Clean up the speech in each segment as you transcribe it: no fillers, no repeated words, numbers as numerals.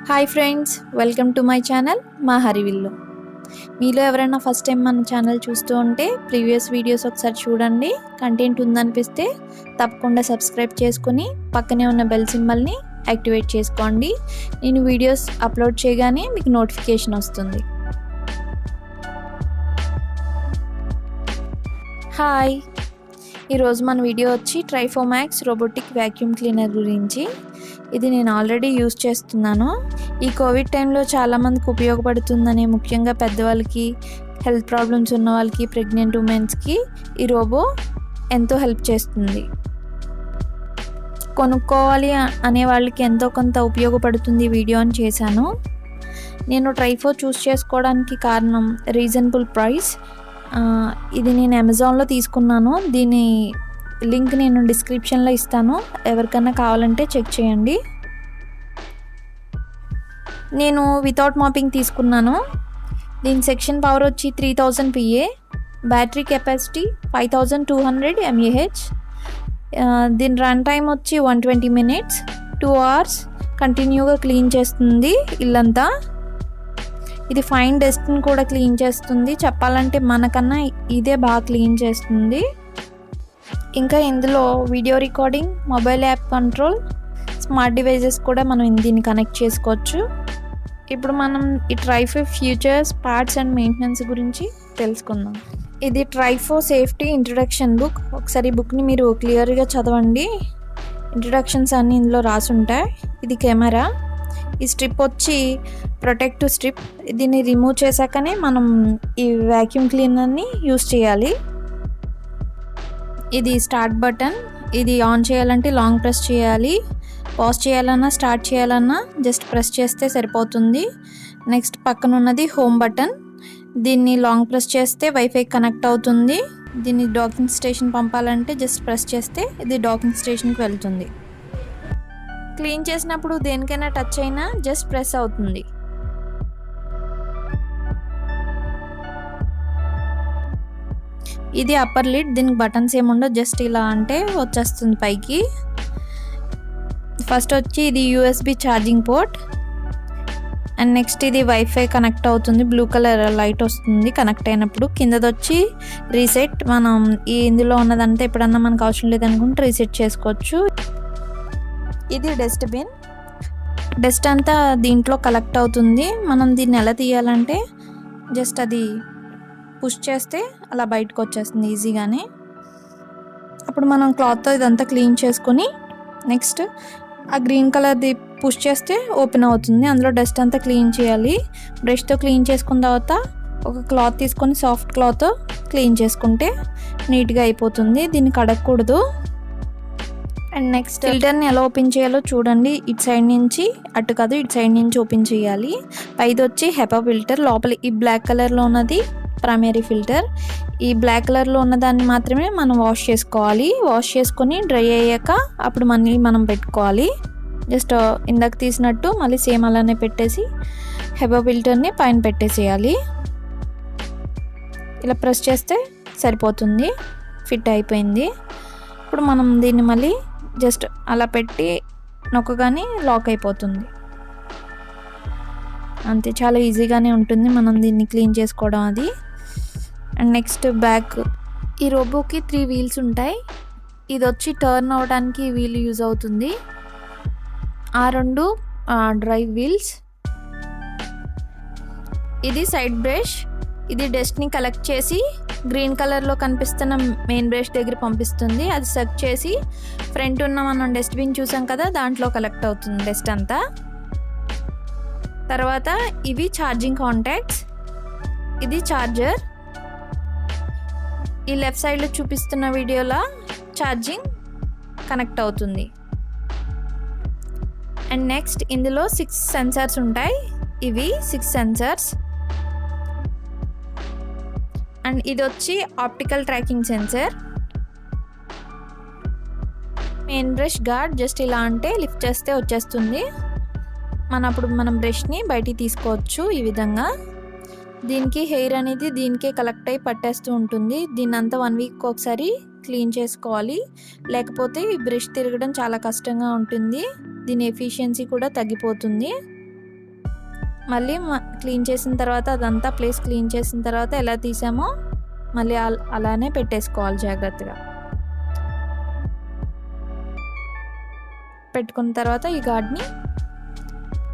Hi friends, welcome to my channel మా హరివిల్లు. మీలో ఎవరైనా ఫస్ట్ టైం మన ఛానల్ చూస్తూ ఉంటే ప్రీవియస్ వీడియోస్ ఒకసారి చూడండి. కంటెంట్ ఉందనిపిస్తే తప్పకుండా సబ్స్క్రైబ్ చేసుకుని పక్కనే ఉన్న బెల్ సింబల్ని యాక్టివేట్ చేసుకోండి. నేను వీడియోస్ అప్లోడ్ చేయగానే మీకు నోటిఫికేషన్ వస్తుంది. హాయ్, ఈరోజు మన వీడియో వచ్చి ట్రైఫో మ్యాక్స్ రోబోటిక్ వ్యాక్యూమ్ క్లీనర్ గురించి. ఇది నేను ఆల్రెడీ యూస్ చేస్తున్నాను. ఈ కోవిడ్ టైంలో చాలామందికి ఉపయోగపడుతుందని, ముఖ్యంగా పెద్దవాళ్ళకి, హెల్త్ ప్రాబ్లమ్స్ ఉన్న వాళ్ళకి, ప్రెగ్నెంట్ ఉమెన్స్కి ఈ రోబో ఎంతో హెల్ప్ చేస్తుంది. కొనుక్కోవాలి అనే వాళ్ళకి ఎంతో కొంత ఉపయోగపడుతుంది వీడియో అని చేశాను. నేను ట్రైఫో చూస్ చేసుకోవడానికి కారణం రీజనబుల్ ప్రైస్. ఇది నేను అమెజాన్లో తీసుకున్నాను. దీని లింక్ నేను డిస్క్రిప్షన్లో ఇస్తాను, ఎవరికైనా కావాలంటే చెక్ చేయండి. నేను వితౌట్ మాపింగ్ తీసుకున్నాను. దీని సెక్షన్ పవర్ వచ్చి 3000 PA, బ్యాటరీ కెపాసిటీ 5200 mAh. దీని రన్ టైం వచ్చి 120 minutes, 2 hours కంటిన్యూగా క్లీన్ చేస్తుంది ఇల్లంతా. ఇది ఫైన్ డస్ట్ని కూడా క్లీన్ చేస్తుంది. చెప్పాలంటే మనకన్నా ఇదే బాగా క్లీన్ చేస్తుంది. ఇంకా ఇందులో video recording, mobile app control, smart devices కూడా మనం దీన్ని కనెక్ట్ చేసుకోవచ్చు. ఇప్పుడు మనం ఈ ట్రైఫో ఫ్యూచర్స్, పార్ట్స్ అండ్ మెయింటెనెన్స్ గురించి తెలుసుకుందాం. ఇది ట్రైఫో సేఫ్టీ ఇంట్రడక్షన్ బుక్. ఒకసారి ఈ బుక్ని మీరు క్లియర్గా చదవండి. ఇంట్రడక్షన్స్ అన్నీ ఇందులో రాసి ఉంటాయి. ఇది కెమెరా. ఈ స్ట్రిప్ వచ్చి ప్రొటెక్టివ్ స్ట్రిప్. దీన్ని రిమూవ్ చేశాకనే మనం ఈ వ్యాక్యూమ్ క్లీనర్ని యూస్ చేయాలి. ఇది స్టార్ట్ బటన్. ఇది ఆన్ చేయాలంటే లాంగ్ ప్రెస్ చేయాలి. పాజ్ చేయాలన్నా స్టార్ట్ చేయాలన్నా జస్ట్ ప్రెస్ చేస్తే సరిపోతుంది. నెక్స్ట్ పక్కన ఉన్నది హోమ్ బటన్. దీన్ని లాంగ్ ప్రెస్ చేస్తే వైఫై కనెక్ట్ అవుతుంది. దీన్ని డాకింగ్ స్టేషన్ పంపాలంటే జస్ట్ ప్రెస్ చేస్తే ఇది డాకింగ్ స్టేషన్కి వెళ్తుంది. క్లీన్ చేసినప్పుడు దేనికైనా టచ్ అయినా జస్ట్ ప్రెస్ అవుతుంది. ఇది అప్పర్ లిడ్. దీనికి బటన్స్ ఏముండో, జస్ట్ ఇలా అంటే వచ్చేస్తుంది పైకి. ఫస్ట్ వచ్చి ఇది USB charging port. And next ఇది వైఫై కనెక్ట్ అవుతుంది. బ్లూ కలర్ లైట్ వస్తుంది కనెక్ట్ అయినప్పుడు. కిందది వచ్చి రీసెట్. మనం ఇందులో ఉన్నదంతా ఎప్పుడన్నా మనకు అవసరం లేదనుకుంటే రీసెట్ చేసుకోవచ్చు. ఇది డస్ట్బిన్. డస్ట్ అంతా దీంట్లో కలెక్ట్ అవుతుంది. మనం దీన్ని ఎలా తీయాలంటే జస్ట్ అది పుష్ చేస్తే అలా బయటకు వచ్చేస్తుంది ఈజీగానే. అప్పుడు మనం క్లాత్తో ఇదంతా క్లీన్ చేసుకొని నెక్స్ట్ ఆ గ్రీన్ కలర్ది పుష్ చేస్తే ఓపెన్ అవుతుంది. అందులో డస్ట్ అంతా క్లీన్ చేయాలి. బ్రష్తో క్లీన్ చేసుకున్న తర్వాత ఒక క్లాత్ తీసుకొని సాఫ్ట్ క్లాత్ క్లీన్ చేసుకుంటే నీట్గా అయిపోతుంది. దీన్ని కడగకూడదు. అండ్ నెక్స్ట్ ఫిల్టర్ని ఎలా ఓపెన్ చేయాలో చూడండి. ఇటు సైడ్ నుంచి, అటు కాదు ఇటు సైడ్ నుంచి ఓపెన్ చేయాలి. పైది వచ్చి హెపా ఫిల్టర్. లోపల ఈ బ్లాక్ కలర్లో ఉన్నది ప్రైమరీ ఫిల్టర్. ఈ బ్లాక్ కలర్లో ఉన్నదాన్ని మాత్రమే మనం వాష్ చేసుకోవాలి. వాష్ చేసుకొని డ్రై అయ్యాక అప్పుడు మళ్ళీ మనం పెట్టుకోవాలి. జస్ట్ ఇందాక తీసినట్టు మళ్ళీ సేమ్ అలానే పెట్టేసి హెపా ఫిల్టర్ని పైన పెట్టేసేయాలి. ఇలా ప్రెస్ చేస్తే సరిపోతుంది. ఫిట్ అయిపోయింది. ఇప్పుడు మనం దీన్ని మళ్ళీ జస్ట్ అలా పెట్టి నొక్కగానే లాక్ అయిపోతుంది. అంతే, చాలా ఈజీగానే ఉంటుంది మనం దీన్ని క్లీన్ చేసుకోవడం అది. And next back. ఈ రోబోకి 3 వీల్స్ ఉంటాయి. ఇది వచ్చి టర్న్ అవ్వడానికి ఈ వీల్ యూజ్ అవుతుంది. ఆ 2 డ్రైవ్ వీల్స్. ఇది సైడ్ బ్రష్. ఇది డస్ట్ని కలెక్ట్ చేసి గ్రీన్ కలర్లో కనిపిస్తున్న మెయిన్ బ్రష్ దగ్గర పంపిస్తుంది. అది సక్ చేసి ఫ్రంట్ ఉన్న మనం డస్ట్బిన్ చూసాం కదా, దాంట్లో కలెక్ట్ అవుతుంది డస్ట్ అంతా. తర్వాత ఇవి ఛార్జింగ్ కాంటాక్ట్స్. ఇది ఛార్జర్. ఈ లెఫ్ట్ సైడ్లో చూపిస్తున్న వీడియోలో ఛార్జింగ్ కనెక్ట్ అవుతుంది. అండ్ నెక్స్ట్ ఇందులో 6 సెన్సార్స్ ఉంటాయి. ఇవి 6 సెన్సార్స్. అండ్ ఇది వచ్చి optical tracking sensor. Main brush guard. Just ఇలా అంటే లిఫ్ట్ చేస్తే వచ్చేస్తుంది. మనం బ్రష్ని బయటికి తీసుకోవచ్చు ఈ విధంగా. దీనికి హెయిర్ అనేది దీనికే కలెక్ట్ అయ్యి పట్టేస్తూ ఉంటుంది. దీన్నంతా 1 వీక్ ఒకసారి క్లీన్ చేసుకోవాలి, లేకపోతే ఈ బ్రష్ తిరగడం చాలా కష్టంగా ఉంటుంది. దీని ఎఫిషియన్సీ కూడా తగ్గిపోతుంది. మళ్ళీ క్లీన్ చేసిన తర్వాత అదంతా ప్లేస్ క్లీన్ చేసిన తర్వాత ఎలా తీసామో మళ్ళీ అలానే పెట్టేసుకోవాలి జాగ్రత్తగా. పెట్టుకున్న తర్వాత ఈ గార్డ్ని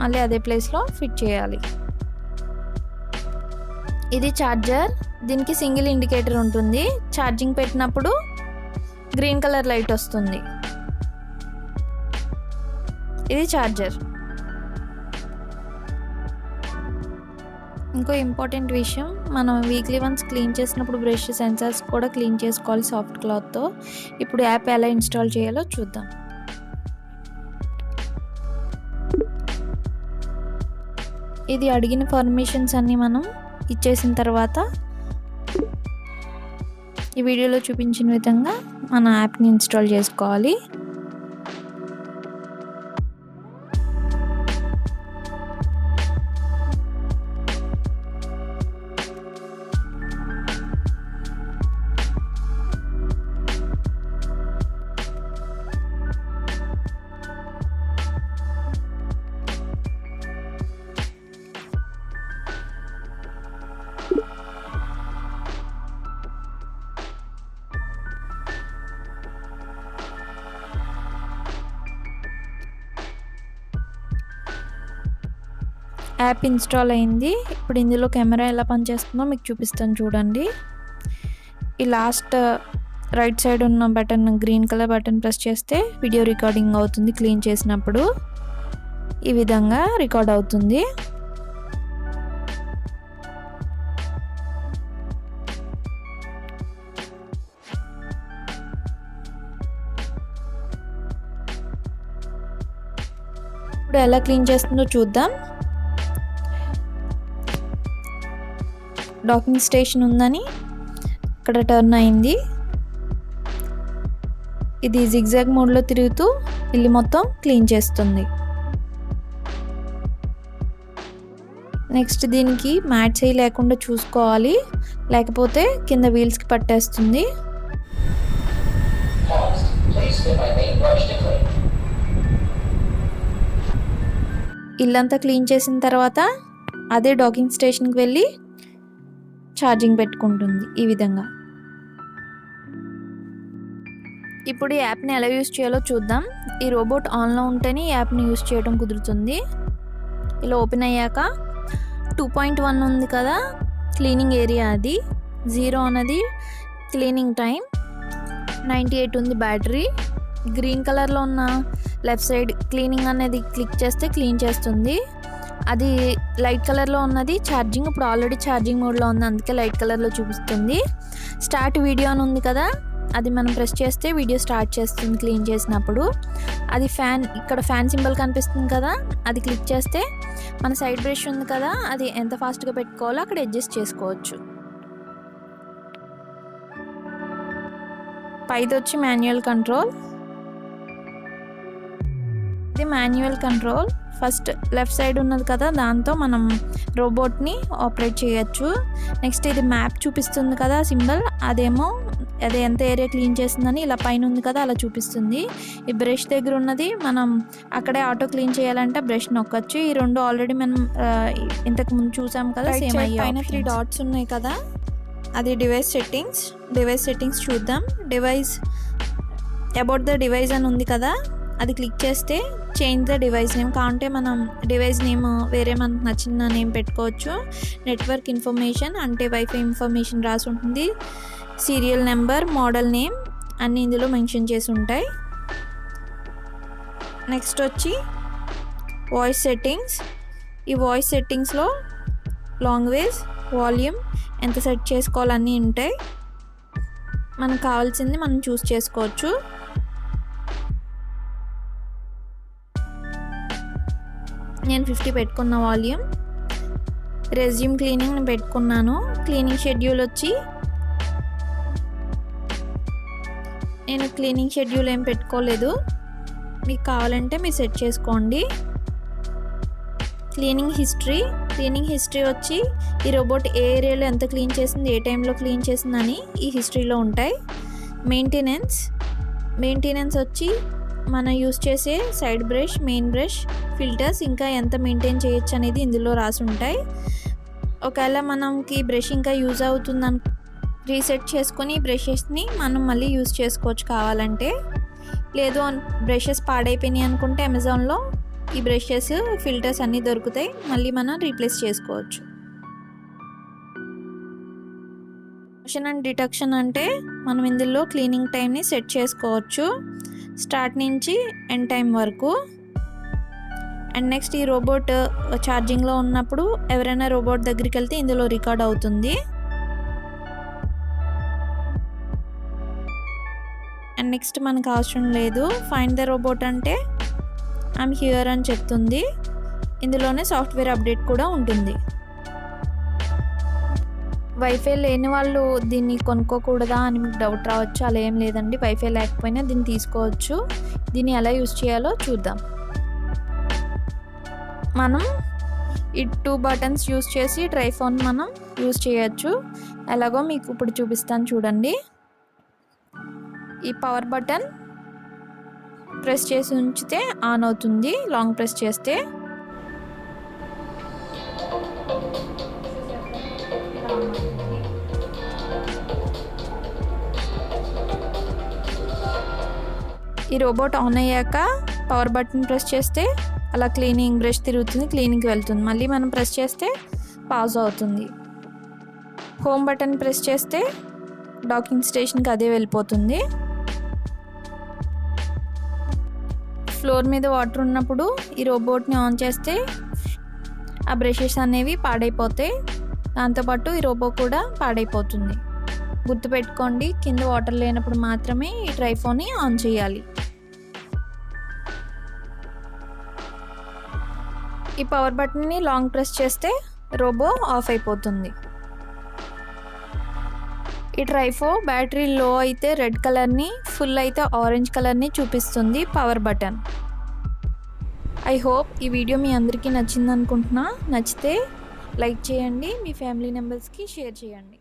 మళ్ళీ అదే ప్లేస్లో ఫిట్ చేయాలి. ఇది ఛార్జర్. దీనికి సింగిల్ ఇండికేటర్ ఉంటుంది. ఛార్జింగ్ పెట్టినప్పుడు గ్రీన్ కలర్ లైట్ వస్తుంది. ఇది ఛార్జర్. ఇంకో ఇంపార్టెంట్ విషయం, మనం వీక్లీ వన్స్ క్లీన్ చేసినప్పుడు బ్రష్ సెన్సార్స్ కూడా క్లీన్ చేసుకోవాలి సాఫ్ట్ క్లాత్తో. ఇప్పుడు యాప్ ఎలా ఇన్స్టాల్ చేయాలో చూద్దాం. ఇది అడిగిన పర్మిషన్స్ అన్నీ మనం ఇచ్చేసిన తర్వాత ఈ వీడియోలో చూపించిన విధంగా మన యాప్ని ఇన్స్టాల్ చేసుకోవాలి. యాప్ ఇన్స్టాల్ అయింది. ఇప్పుడు ఇందులో కెమెరా ఎలా పనిచేస్తుందో మీకు చూపిస్తాను చూడండి. ఈ లాస్ట్ రైట్ సైడ్ ఉన్న button, green colour button press చేస్తే వీడియో రికార్డింగ్ అవుతుంది. క్లీన్ చేసినప్పుడు ఈ విధంగా రికార్డ్ అవుతుంది. ఇప్పుడు ఎలా క్లీన్ చేస్తుందో చూద్దాం. డాకింగ్ స్టేషన్ ఉందని ఇక్కడ టర్న్ అయింది. ఇది జిగ్జాగ్ మోడ్లో తిరుగుతూ ఇల్లు మొత్తం క్లీన్ చేస్తుంది. నెక్స్ట్ దీనికి మ్యాట్ చేయి లేకుండా చూసుకోవాలి, లేకపోతే కింద వీల్స్కి పట్టేస్తుంది. ఇల్లంతా క్లీన్ చేసిన తర్వాత అదే డాకింగ్ స్టేషన్కి వెళ్ళి ఛార్జింగ్ పెట్టుకుంటుంది ఈ విధంగా. ఇప్పుడు ఈ యాప్ని ఎలా యూజ్ చేయాలో చూద్దాం. ఈ రోబోట్ ఆన్లో ఉంటేనే ఈ యాప్ని యూజ్ చేయడం కుదురుతుంది. ఇలా ఓపెన్ అయ్యాక 2.1 ఉంది కదా క్లీనింగ్ ఏరియా, అది 0 అన్నది క్లీనింగ్ టైం, 98 ఉంది బ్యాటరీ. గ్రీన్ కలర్లో ఉన్న లెఫ్ట్ సైడ్ క్లీనింగ్ అనేది క్లిక్ చేస్తే క్లీన్ చేస్తుంది. అది లైట్ కలర్లో ఉన్నది ఛార్జింగ్. ఇప్పుడు ఆల్రెడీ ఛార్జింగ్ మోడ్లో ఉంది, అందుకే లైట్ కలర్లో చూపిస్తుంది. స్టార్ట్ వీడియో అని ఉంది కదా, అది మనం ప్రెస్ చేస్తే వీడియో స్టార్ట్ చేస్తుంది క్లీన్ చేసినప్పుడు. అది ఫ్యాన్, ఇక్కడ ఫ్యాన్ సింబల్ కనిపిస్తుంది కదా, అది క్లిక్ చేస్తే మన సైడ్ బ్రష్ ఉంది కదా, అది ఎంత ఫాస్ట్గా పెట్టుకోవాలో అక్కడ అడ్జస్ట్ చేసుకోవచ్చు. పైది వచ్చి మాన్యువల్ కంట్రోల్. ఇది manual control. First left side ఉన్నది కదా, దాంతో మనం రోబోట్ని ఆపరేట్ చేయొచ్చు. నెక్స్ట్ ఇది మ్యాప్ చూపిస్తుంది కదా సింబల్, అదేమో అది ఎంత ఏరియా క్లీన్ చేసిందని ఇలా పైన ఉంది కదా అలా చూపిస్తుంది. ఈ బ్రష్ దగ్గర ఉన్నది మనం అక్కడే ఆటో క్లీన్ చేయాలంటే బ్రష్ నొక్కచ్చు. ఈ రెండు ఆల్రెడీ మనం ఇంతకు ముందు చూసాం కదా, సేమ్ అయ్యి పైన 3 డాట్స్ ఉన్నాయి కదా, అది డివైస్ సెట్టింగ్స్ చూద్దాం. డివైస్ అబౌట్ ద డివైస్ అని ఉంది కదా, అది క్లిక్ చేస్తే చేంజ్ ద డివైస్ నేమ్, కావంటే మనం డివైస్ నేమ్ వేరే మనకు నచ్చిన నేమ్ పెట్టుకోవచ్చు. నెట్వర్క్ ఇన్ఫర్మేషన్ అంటే వైఫై ఇన్ఫర్మేషన్ రాసి ఉంటుంది. సీరియల్ నెంబర్, మోడల్ నేమ్ అన్నీ ఇందులో మెన్షన్ చేసి ఉంటాయి. నెక్స్ట్ వచ్చి వాయిస్ సెట్టింగ్స్. ఈ వాయిస్ సెట్టింగ్స్లో లాంగ్వేజ్, వాల్యూమ్ ఎంత సెట్ చేసుకోవాలన్నీ ఉంటాయి. మనకు కావాల్సింది మనం చూస్ చేసుకోవచ్చు. నేను 50 పెట్టుకున్న వాల్యూమ్. రెజ్యూమ్ క్లీనింగ్ నేను పెట్టుకున్నాను. క్లీనింగ్ షెడ్యూల్ వచ్చి నేను క్లీనింగ్ షెడ్యూల్ ఏం పెట్టుకోలేదు, మీకు కావాలంటే మీరు సెట్ చేసుకోండి. క్లీనింగ్ హిస్టరీ వచ్చి ఈ రోబోట్ ఏ ఏరియాలో ఎంత క్లీన్ చేసింది, ఏ టైంలో క్లీన్ చేసిందని ఈ హిస్టరీలో ఉంటాయి. మెయింటెనెన్స్ వచ్చి మనం యూస్ చేసే side brush, main brush, filters ఇంకా ఎంత మెయింటైన్ చేయొచ్చు అనేది ఇందులో రాసి ఉంటాయి. ఒకవేళ మనకి బ్రష్ ఇంకా యూజ్ అవుతుందని రీసెట్ చేసుకొని బ్రషెస్ని మనం మళ్ళీ యూజ్ చేసుకోవచ్చు కావాలంటే. లేదు బ్రషెస్ పాడైపోయినాయి అనుకుంటే అమెజాన్లో ఈ బ్రషెస్ ఫిల్టర్స్ అన్నీ దొరుకుతాయి, మళ్ళీ మనం రీప్లేస్ చేసుకోవచ్చు. మోషన్ అండ్ డిటెక్షన్ అంటే మనం ఇందులో క్లీనింగ్ టైంని సెట్ చేసుకోవచ్చు, స్టార్ట్ నుంచి ఎండ్ టైం వరకు. అండ్ నెక్స్ట్ ఈ రోబోట్ ఛార్జింగ్లో ఉన్నప్పుడు ఎవరైనా రోబోట్ దగ్గరికి వెళ్తే ఇందులో రికార్డ్ అవుతుంది. అండ్ నెక్స్ట్ మనకు అవసరం లేదు, ఫైండ్ ద రోబోట్ అంటే ఐమ్ హియర్ అని చెప్తుంది. ఇందులోనే సాఫ్ట్వేర్ అప్డేట్ కూడా ఉంటుంది. వైఫై లేని వాళ్ళు దీన్ని కొనుక్కోకూడదా అని మీకు డౌట్ రావచ్చు. అలా ఏం లేదండి, వైఫై లేకపోయినా దీన్ని తీసుకోవచ్చు. దీన్ని ఎలా యూజ్ చేయాలో చూద్దాం. మనం ఈ 2 బటన్స్ యూజ్ చేసి ట్రైఫోన్ మనం యూజ్ చేయొచ్చు. ఎలాగో మీకు ఇప్పుడు చూపిస్తాను చూడండి. ఈ పవర్ బటన్ ప్రెస్ చేసి ఉంచితే ఆన్ అవుతుంది, లాంగ్ ప్రెస్ చేస్తే. ఈ రోబోట్ ఆన్ అయ్యాక పవర్ బటన్ ప్రెస్ చేస్తే అలా క్లీనింగ్ బ్రష్ తిరుగుతుంది, క్లీనింగ్కి వెళ్తుంది. మళ్ళీ మనం ప్రెస్ చేస్తే పాజ్ అవుతుంది. హోమ్ బటన్ ప్రెస్ చేస్తే డాకింగ్ స్టేషన్కి అదే వెళ్ళిపోతుంది. ఫ్లోర్ మీద వాటర్ ఉన్నప్పుడు ఈ రోబోట్ని ఆన్ చేస్తే ఆ బ్రషెస్ అనేవి పాడైపోతాయి, దాంతోపాటు ఈ రోబో కూడా పాడైపోతుంది. గుర్తుపెట్టుకోండి, కింద వాటర్ లేనప్పుడు మాత్రమే ఈ ట్రైఫోన్ని ఆన్ చేయాలి. ఈ పవర్ బటన్ని లాంగ్ ప్రెస్ చేస్తే రోబో ఆఫ్ అయిపోతుంది. ఈ ట్రైఫో బ్యాటరీ లో అయితే రెడ్ కలర్ని, ఫుల్ అయితే ఆరెంజ్ కలర్ని చూపిస్తుంది పవర్ బటన్. ఐ హోప్ ఈ వీడియో మీ అందరికీ నచ్చింది అనుకుంటున్నా. నచ్చితే లైక్ చేయండి, మీ ఫ్యామిలీ మెంబర్స్కి షేర్ చేయండి.